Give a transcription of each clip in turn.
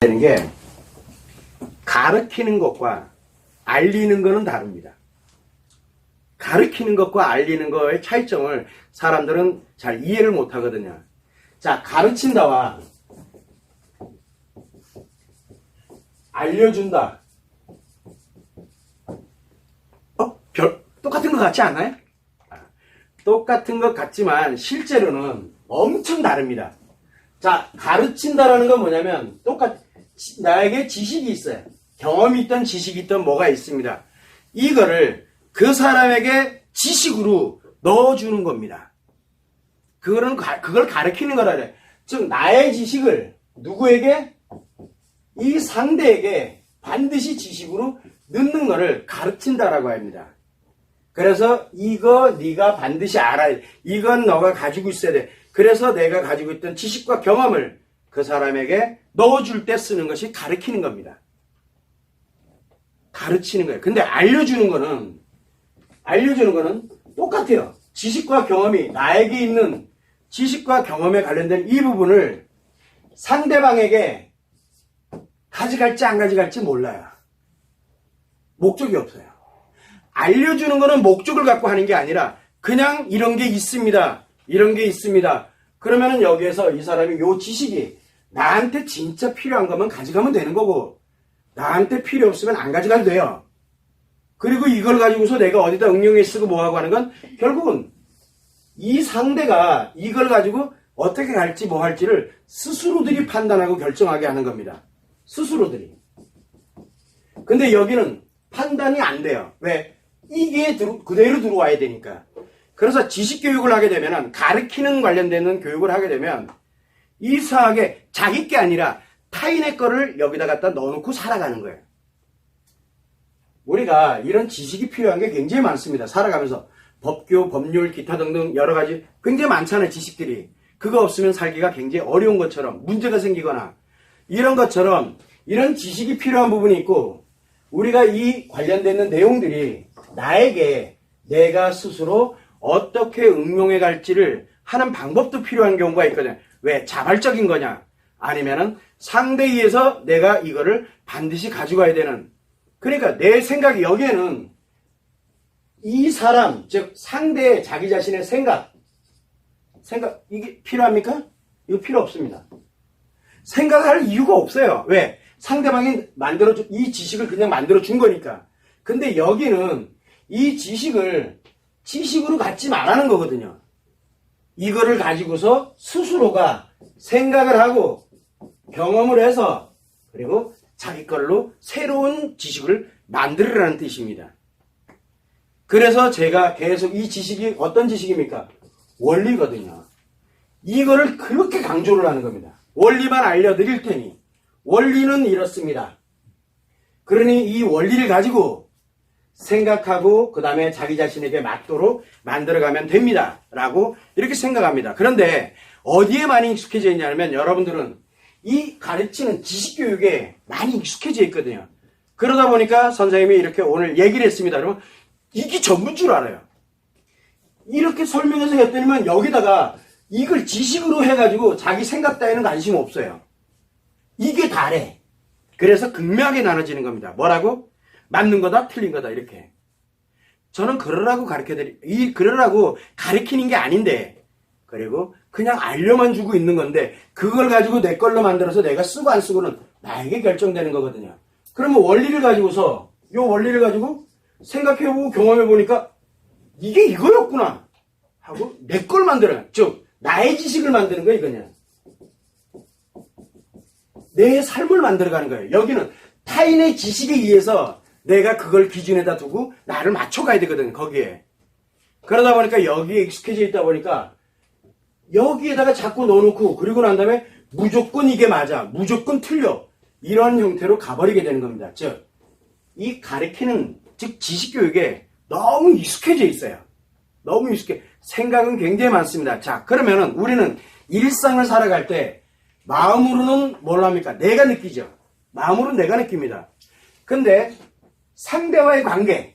되는 게 가르치는 것과 알리는 것은 다릅니다. 가르치는 것과 알리는 것의 차이점을 사람들은 잘 이해를 못 하거든요. 자, 가르친다와 알려준다. 똑같은 것 같지 않아요? 똑같은 것 같지만 실제로는 엄청 다릅니다. 자, 가르친다라는 건 뭐냐면 나에게 지식이 있어요. 경험이 있던 지식이 있던 뭐가 있습니다. 이거를 그 사람에게 지식으로 넣어주는 겁니다. 그걸 가르치는 거라 그래. 즉 나의 지식을 누구에게? 이 상대에게 반드시 지식으로 넣는 거를 가르친다라고 합니다. 그래서 이거 네가 반드시 알아야 돼. 이건 너가 가지고 있어야 돼. 그래서 내가 가지고 있던 지식과 경험을 그 사람에게 넣어줄 때 쓰는 것이 가르치는 겁니다. 가르치는 거예요. 근데 알려주는 거는 똑같아요. 지식과 경험이 나에게 있는 지식과 경험에 관련된 이 부분을 상대방에게 가져갈지 안 가져갈지 몰라요. 목적이 없어요. 알려주는 거는 목적을 갖고 하는 게 아니라 그냥 이런 게 있습니다. 이런 게 있습니다. 그러면은 여기에서 이 사람이 요 지식이 나한테 진짜 필요한 거면 가져가면 되는 거고 나한테 필요 없으면 안 가져가도 돼요. 그리고 이걸 가지고서 내가 어디다 응용해 쓰고 뭐하고 하는 건 결국은 이 상대가 이걸 가지고 어떻게 갈지 뭐 할지를 스스로들이 판단하고 결정하게 하는 겁니다. 스스로들이. 근데 여기는 판단이 안 돼요. 왜? 이게 그대로 들어와야 되니까. 그래서 지식교육을 하게 되면 가르치는 관련되는 교육을 하게 되면 이상하게 자기 게 아니라 타인의 거를 여기다 갖다 넣어놓고 살아가는 거예요. 우리가 이런 지식이 필요한 게 굉장히 많습니다. 살아가면서 법규, 법률, 기타 등등 여러 가지 굉장히 많잖아요. 지식들이. 그거 없으면 살기가 굉장히 어려운 것처럼 문제가 생기거나 이런 것처럼 이런 지식이 필요한 부분이 있고 우리가 이 관련되는 내용들이 나에게 내가 스스로 어떻게 응용해 갈지를 하는 방법도 필요한 경우가 있거든요. 왜? 자발적인 거냐? 아니면은 상대에 의해서 내가 이거를 반드시 가져가야 되는. 그러니까 내 생각이 여기에는 이 사람, 즉 상대의 자기 자신의 생각 이게 필요합니까? 이거 필요 없습니다. 생각할 이유가 없어요. 왜? 상대방이 만들어준 이 지식을 그냥 만들어준 거니까. 근데 여기는 이 지식을 지식으로 갖지 말라는 거거든요. 이거를 가지고서 스스로가 생각을 하고 경험을 해서 그리고 자기 걸로 새로운 지식을 만들으라는 뜻입니다. 그래서 제가 계속 이 지식이 어떤 지식입니까? 원리거든요. 이거를 그렇게 강조를 하는 겁니다. 원리만 알려드릴 테니 원리는 이렇습니다. 그러니 이 원리를 가지고 생각하고 그 다음에 자기 자신에게 맞도록 만들어가면 됩니다. 라고 이렇게 생각합니다. 그런데 어디에 많이 익숙해져 있냐면 여러분들은 이 가르치는 지식교육에 많이 익숙해져 있거든요. 그러다 보니까 선생님이 이렇게 오늘 얘기를 했습니다. 그러면 이게 전부인 줄 알아요. 이렇게 설명해서 했더니만 여기다가 이걸 지식으로 해가지고 자기 생각 따위는 관심 없어요. 이게 다래. 그래서 극명하게 나눠지는 겁니다. 뭐라고? 맞는 거다, 틀린 거다, 이렇게. 저는 그러라고 그러라고 가르치는 게 아닌데, 그리고 그냥 알려만 주고 있는 건데, 그걸 가지고 내 걸로 만들어서 내가 쓰고 안 쓰고는 나에게 결정되는 거거든요. 그러면 원리를 가지고서, 요 원리를 가지고 생각해보고 경험해보니까, 이게 이거였구나! 하고 내 걸 만들어요. 즉, 나의 지식을 만드는 거예요, 그냥. 내 삶을 만들어가는 거예요. 여기는 타인의 지식에 의해서 내가 그걸 기준에다 두고 나를 맞춰가야 되거든, 거기에. 그러다 보니까 여기에 익숙해져 있다 보니까 여기에다가 자꾸 넣어놓고 그리고 난 다음에 무조건 이게 맞아, 무조건 틀려. 이런 형태로 가버리게 되는 겁니다. 즉, 이 가르치는, 즉 지식교육에 너무 익숙해져 있어요. 너무 익숙해. 생각은 굉장히 많습니다. 자, 그러면은 우리는 일상을 살아갈 때 마음으로는 뭘 합니까? 내가 느끼죠. 마음으로는 내가 느낍니다. 근데 상대와의 관계,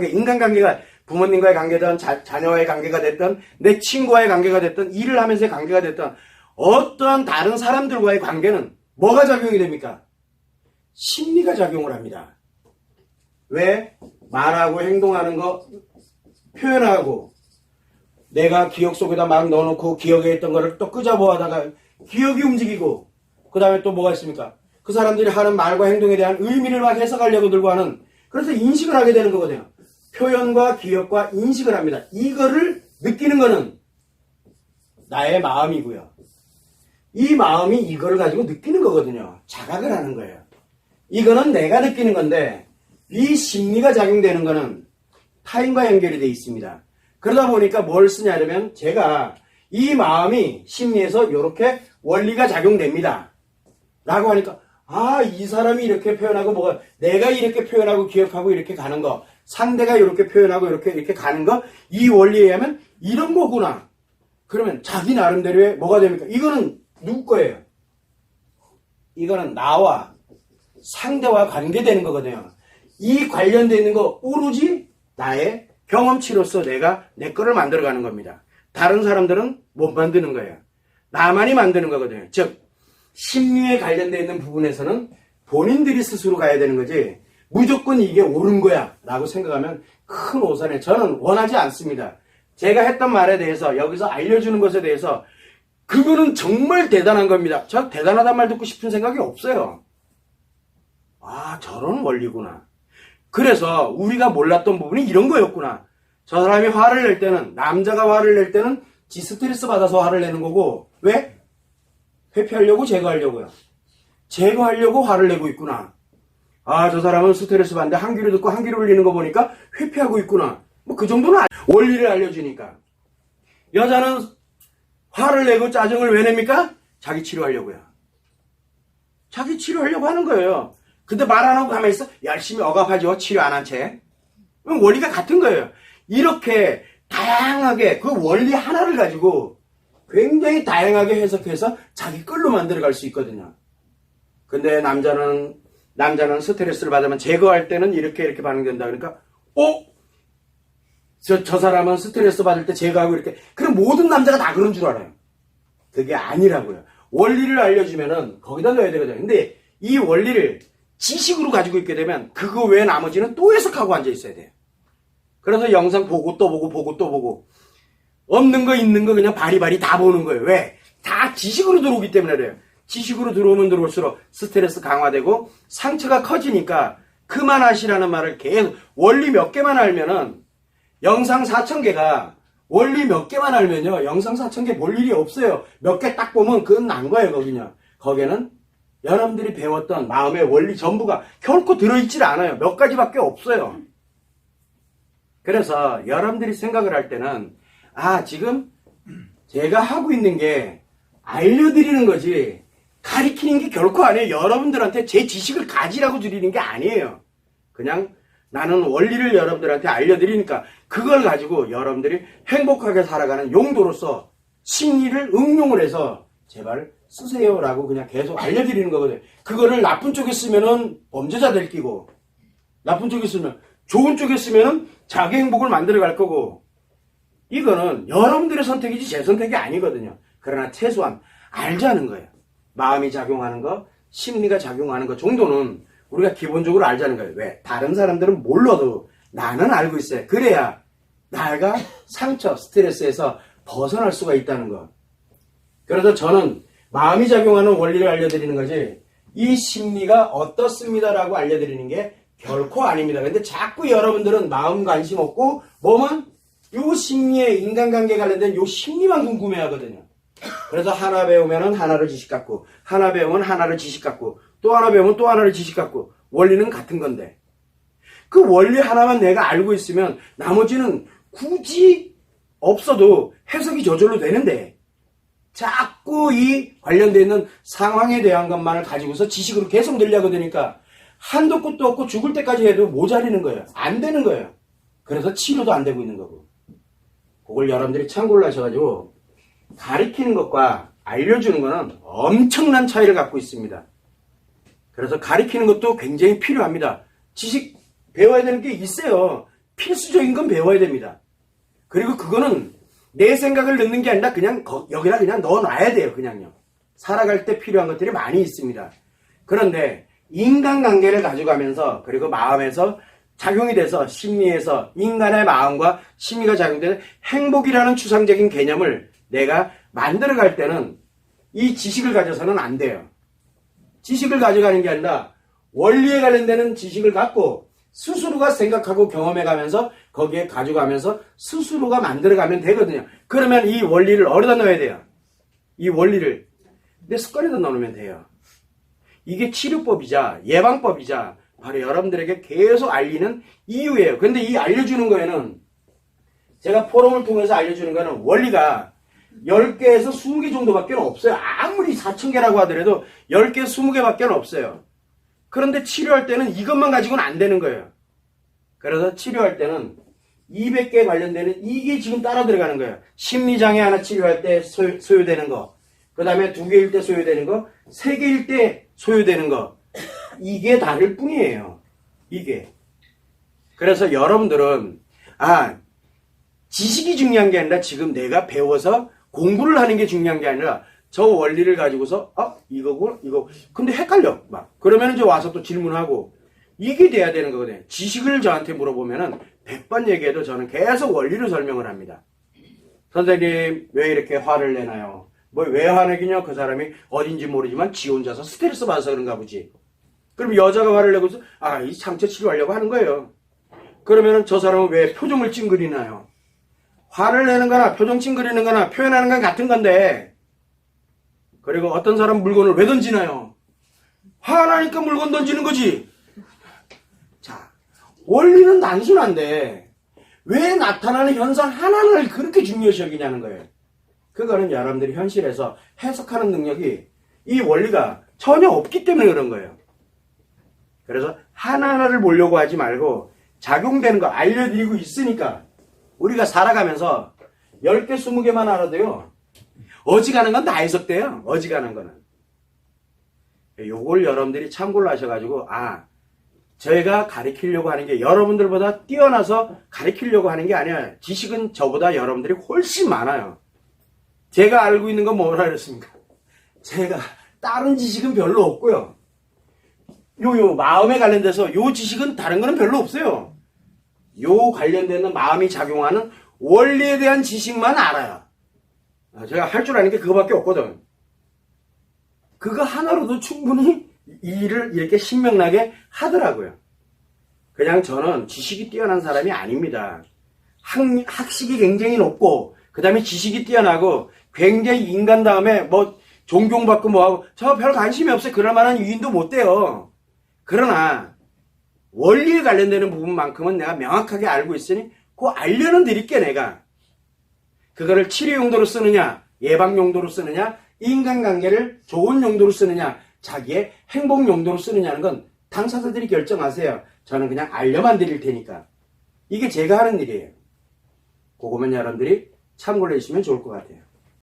인간관계가 부모님과의 관계든 자녀와의 관계가 됐든 내 친구와의 관계가 됐든 일을 하면서의 관계가 됐든 어떠한 다른 사람들과의 관계는 뭐가 작용이 됩니까? 심리가 작용을 합니다. 왜? 말하고 행동하는 거 표현하고 내가 기억 속에다 막 넣어놓고 기억에 있던 거를 또 끄잡아하다가 기억이 움직이고 그 다음에 또 뭐가 있습니까? 그 사람들이 하는 말과 행동에 대한 의미를 막 해석하려고 들고 하는 그래서 인식을 하게 되는 거거든요. 표현과 기억과 인식을 합니다. 이거를 느끼는 거는 나의 마음이고요. 이 마음이 이거를 가지고 느끼는 거거든요. 자각을 하는 거예요. 이거는 내가 느끼는 건데 이 심리가 작용되는 거는 타인과 연결이 되어 있습니다. 그러다 보니까 뭘 쓰냐면 제가 이 마음이 심리에서 이렇게 원리가 작용됩니다. 라고 하니까 아, 이 사람이 이렇게 표현하고 뭐가 내가 이렇게 표현하고 기억하고 이렇게 가는 거 상대가 이렇게 표현하고 이렇게 가는 거 이 원리에 의하면 이런 거구나. 그러면 자기 나름대로의 뭐가 됩니까? 이거는 누구 거예요? 이거는 나와 상대와 관계되는 거거든요. 이 관련되어 있는 거 오로지 나의 경험치로서 내가 내 거를 만들어가는 겁니다. 다른 사람들은 못 만드는 거예요. 나만이 만드는 거거든요. 즉 심리에 관련되어 있는 부분에서는 본인들이 스스로 가야 되는 거지 무조건 이게 옳은 거야 라고 생각하면 큰 오산에 저는 원하지 않습니다. 제가 했던 말에 대해서 여기서 알려주는 것에 대해서 그거는 정말 대단한 겁니다. 저 대단하단 말 듣고 싶은 생각이 없어요. 아, 저런 원리구나. 그래서 우리가 몰랐던 부분이 이런 거였구나. 저 사람이 화를 낼 때는 남자가 화를 낼 때는 지 스트레스 받아서 화를 내는 거고 왜? 회피하려고 제거하려고요. 제거하려고 화를 내고 있구나. 아, 저 사람은 스트레스 받는데 한 귀로 듣고 한 귀로 울리는 거 보니까 회피하고 있구나. 뭐 그 정도는 원리를 알려주니까. 여자는 화를 내고 짜증을 왜 냅니까? 자기 치료하려고요. 자기 치료하려고 하는 거예요. 근데 말 안 하고 가만히 있어? 열심히 억압하죠. 치료 안 한 채. 그럼 원리가 같은 거예요. 이렇게 다양하게 그 원리 하나를 가지고 굉장히 다양하게 해석해서 자기 끌로 만들어갈 수 있거든요. 근데 남자는 스트레스를 받으면 제거할 때는 이렇게 반응된다. 그러니까 저 사람은 스트레스 받을 때 제거하고 이렇게 그럼 모든 남자가 다 그런 줄 알아요. 그게 아니라고요. 원리를 알려주면은 거기다 넣어야 되거든요. 근데 이 원리를 지식으로 가지고 있게 되면 그거 외에 나머지는 또 해석하고 앉아 있어야 돼요. 그래서 영상 보고 또 보고 없는 거 있는 거 그냥 바리바리 다 보는 거예요. 왜? 다 지식으로 들어오기 때문에 그래요. 지식으로 들어오면 들어올수록 스트레스 강화되고 상처가 커지니까 그만하시라는 말을 계속 원리 몇 개만 알면은 영상 4,000개가 원리 몇 개만 알면요. 영상 4,000개 볼 일이 없어요. 몇 개 딱 보면 그건 난 거예요. 거기는 여러분들이 배웠던 마음의 원리 전부가 결코 들어있질 않아요. 몇 가지밖에 없어요. 그래서 여러분들이 생각을 할 때는 지금 제가 하고 있는 게 알려드리는 거지 가리키는 게 결코 아니에요. 여러분들한테 제 지식을 가지라고 드리는 게 아니에요. 그냥 나는 원리를 여러분들한테 알려드리니까 그걸 가지고 여러분들이 행복하게 살아가는 용도로서 심리를 응용을 해서 제발 쓰세요라고 그냥 계속 알려드리는 거거든요. 그거를 나쁜 쪽에 쓰면은 범죄자들 끼고 나쁜 쪽에 쓰면 좋은 쪽에 쓰면은 자기 행복을 만들어 갈 거고 이거는 여러분들의 선택이지 제 선택이 아니거든요. 그러나 최소한 알자는 거예요. 마음이 작용하는 거, 심리가 작용하는 거 정도는 우리가 기본적으로 알자는 거예요. 왜? 다른 사람들은 몰라도 나는 알고 있어요. 그래야 나가 상처, 스트레스에서 벗어날 수가 있다는 거. 그래서 저는 마음이 작용하는 원리를 알려드리는 거지 이 심리가 어떻습니다라고 알려드리는 게 결코 아닙니다. 근데 자꾸 여러분들은 마음 관심 없고 뭐만 요 심리에 인간관계 관련된 요 심리만 궁금해하거든요. 그래서 하나 배우면은 하나를 지식 갖고 하나 배우면 하나를 지식 갖고 또 하나 배우면 또 하나를 지식 갖고 원리는 같은 건데 그 원리 하나만 내가 알고 있으면 나머지는 굳이 없어도 해석이 저절로 되는데 자꾸 이 관련되어 있는 상황에 대한 것만을 가지고서 지식으로 계속 늘려고 되니까 한도 끝도 없고 죽을 때까지 해도 모자리는 거예요. 안 되는 거예요. 그래서 치료도 안 되고 있는 거고 그걸 여러분들이 참고를 하셔가지고 가리키는 것과 알려주는 거는 엄청난 차이를 갖고 있습니다. 그래서 가리키는 것도 굉장히 필요합니다. 지식 배워야 되는 게 있어요. 필수적인 건 배워야 됩니다. 그리고 그거는 내 생각을 넣는 게 아니라 그냥 여기다 그냥 넣어놔야 돼요. 그냥요. 살아갈 때 필요한 것들이 많이 있습니다. 그런데 인간관계를 가져가면서 그리고 마음에서 작용이 돼서 심리에서 인간의 마음과 심리가 작용돼서 행복이라는 추상적인 개념을 내가 만들어갈 때는 이 지식을 가져서는 안 돼요. 지식을 가져가는 게 아니라 원리에 관련되는 지식을 갖고 스스로가 생각하고 경험해가면서 거기에 가져가면서 스스로가 만들어가면 되거든요. 그러면 이 원리를 어디다 넣어야 돼요? 이 원리를 내 습관에다 넣으면 돼요. 이게 치료법이자 예방법이자 바로 여러분들에게 계속 알리는 이유예요. 근데 이 알려주는 거에는 제가 포럼을 통해서 알려주는 거는 원리가 10개에서 20개 정도밖에 없어요. 아무리 4,000개라고 하더라도 10개, 20개밖에 없어요. 그런데 치료할 때는 이것만 가지고는 안 되는 거예요. 그래서 치료할 때는 200개 관련되는 이게 지금 따라 들어가는 거예요. 심리장애 하나 치료할 때 소요되는 거, 그 다음에 2개일 때 소요되는 거, 3개일 때 소요되는 거, 이게 다를 뿐이에요. 이게. 그래서 여러분들은 지식이 중요한 게 아니라 지금 내가 배워서 공부를 하는 게 중요한 게 아니라 저 원리를 가지고서 이거고 이거 근데 헷갈려 막 그러면 이제 와서 또 질문하고 이게 돼야 되는 거거든요. 지식을 저한테 물어보면은 100번 얘기해도 저는 계속 원리를 설명을 합니다. 선생님 왜 이렇게 화를 내나요? 뭐 왜 화내기냐? 그 사람이 어딘지 모르지만 지 혼자서 스트레스 받아서 그런가 보지. 그럼 여자가 화를 내고 있어 이 상처 치료하려고 하는 거예요. 그러면은 저 사람은 왜 표정을 찡그리나요? 화를 내는 거나 표정 찡그리는 거나 표현하는 건 같은 건데 그리고 어떤 사람 물건을 왜 던지나요? 화나니까 물건 던지는 거지. 자, 원리는 단순한데 왜 나타나는 현상 하나를 그렇게 중요시 여기냐는 거예요. 그거는 여러분들이 현실에서 해석하는 능력이 이 원리가 전혀 없기 때문에 그런 거예요. 그래서 하나하나를 보려고 하지 말고 작용되는 거 알려드리고 있으니까 우리가 살아가면서 10개, 20개만 알아도요. 어지간한 건 다 해석돼요. 어지간한 거는. 요걸 여러분들이 참고를 하셔가지고 저희가 가르치려고 하는 게 여러분들보다 뛰어나서 가르치려고 하는 게 아니야. 지식은 저보다 여러분들이 훨씬 많아요. 제가 알고 있는 건 뭐라 그랬습니까? 제가 다른 지식은 별로 없고요. 요 마음에 관련돼서 요 지식은 다른 거는 별로 없어요. 요 관련되는 마음이 작용하는 원리에 대한 지식만 알아요. 제가 할 줄 아는 게 그거밖에 없거든. 그거 하나로도 충분히 일을 이렇게 신명나게 하더라고요. 그냥 저는 지식이 뛰어난 사람이 아닙니다. 학식이 굉장히 높고 그 다음에 지식이 뛰어나고 굉장히 인간 다음에 뭐 존경받고 뭐하고 저 별 관심이 없어요. 그럴 만한 유인도 못 돼요. 그러나 원리에 관련되는 부분만큼은 내가 명확하게 알고 있으니 그거 알려는 드릴게 내가. 그거를 치료 용도로 쓰느냐 예방 용도로 쓰느냐 인간관계를 좋은 용도로 쓰느냐 자기의 행복 용도로 쓰느냐는 건 당사자들이 결정하세요. 저는 그냥 알려만 드릴 테니까. 이게 제가 하는 일이에요. 그거만 여러분들이 참고를 해주시면 좋을 것 같아요.